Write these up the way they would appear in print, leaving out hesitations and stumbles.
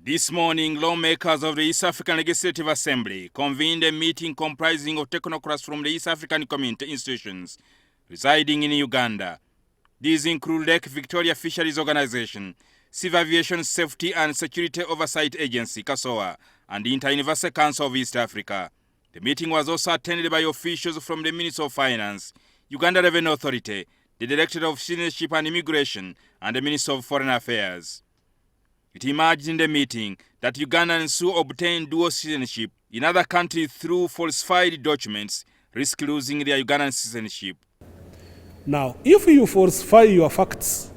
This morning, lawmakers of the East African Legislative Assembly convened a meeting comprising of technocrats from the East African community institutions residing in Uganda. These include Lake Victoria Fisheries Organization, Civil Aviation Safety and Security Oversight Agency, CASOA, and the Inter-Universal Council of East Africa. The meeting was also attended by officials from the Ministry of Finance, Uganda Revenue Authority, the Directorate of Citizenship and Immigration, and the Ministry of Foreign Affairs. It emerged in the meeting that Ugandans who obtain dual citizenship in other countries through falsified documents risk losing their Ugandan citizenship. Now, if you falsify your facts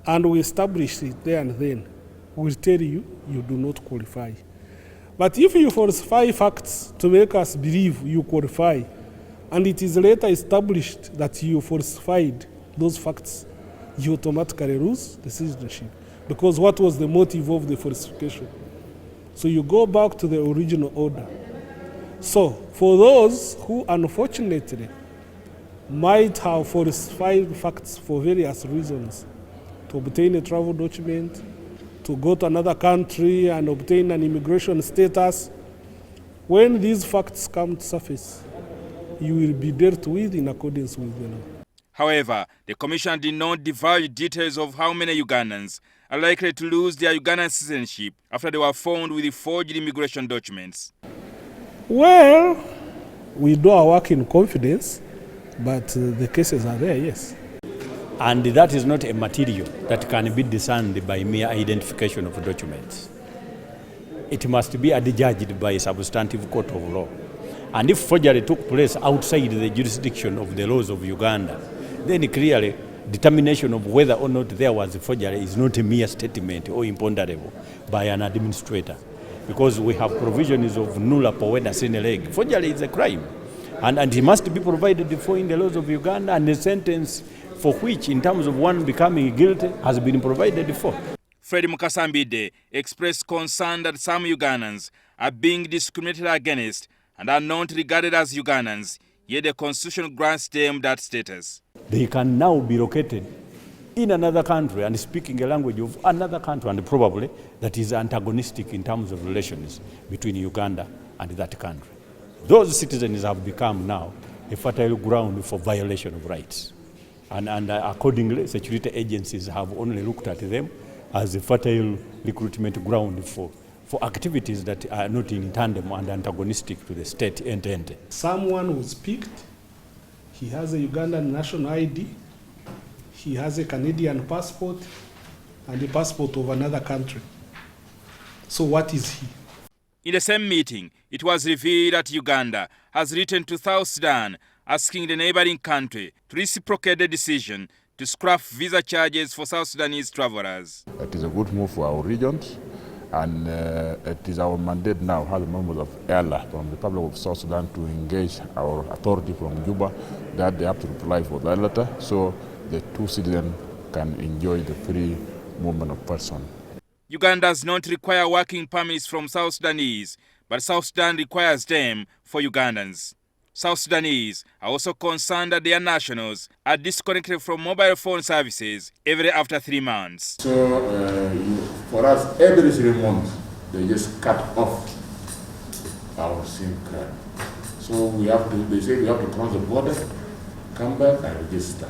and we establish it there and then, we'll tell you, you do not qualify. But if you falsify facts to make us believe you qualify, and it is later established that you falsified those facts, you automatically lose the citizenship. Because what was the motive of the falsification? So you go back to the original order. So for those who unfortunately might have falsified facts for various reasons, to obtain a travel document, to go to another country and obtain an immigration status, when these facts come to surface, you will be dealt with in accordance with the law. However, the Commission did not divulge details of how many Ugandans are likely to lose their Ugandan citizenship after they were found with forged immigration documents. Well, we do our work in confidence, but the cases are there, yes. And that is not a material that can be discerned by mere identification of documents. It must be adjudged by a substantive court of law. And if forgery took place outside the jurisdiction of the laws of Uganda, then clearly determination of whether or not there was a forgery is not a mere statement or imponderable by an administrator. Because we have provisions of nulla poveda sine lege. Forgery is a crime. And it must be provided for in the laws of Uganda, and the sentence for which, in terms of one becoming guilty, has been provided for. Fred Mukasambide expressed concern that some Ugandans are being discriminated against and are not regarded as Ugandans, yet the Constitution grants them that status. They can now be located in another country and speaking a language of another country, and probably that is antagonistic in terms of relations between Uganda and that country. Those citizens have become now a fertile ground for violation of rights. And accordingly, security agencies have only looked at them as a fertile recruitment ground for activities that are not in tandem and antagonistic to the state entity. Someone was picked, he has a Ugandan national ID, he has a Canadian passport, and a passport of another country. So what is he? In the same meeting, it was revealed that Uganda has written to South Sudan asking the neighboring country to reciprocate the decision to scrap visa charges for South Sudanese travelers. It is a good move for our regions, and it is our mandate now as members of ELA from the Republic of South Sudan to engage our authority from Juba that they have to reply for that letter so the two citizens can enjoy the free movement of persons. Uganda does not require working permits from South Sudanese, but South Sudan requires them for Ugandans. South Sudanese are also concerned that their nationals are disconnected from mobile phone services every after 3 months. So for us, every 3 months, they just cut off our SIM card. So they say we have to cross the border, come back and register.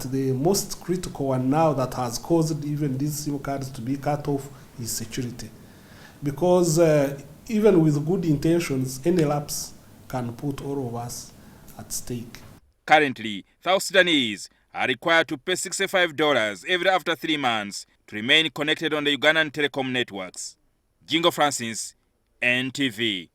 The most critical one now that has caused even these SIM cards to be cut off is security. Because even with good intentions, any lapse can put all of us at stake. Currently, South Sudanese are required to pay $65 every after 3 months to remain connected on the Ugandan telecom networks. Jingo Francis, NTV.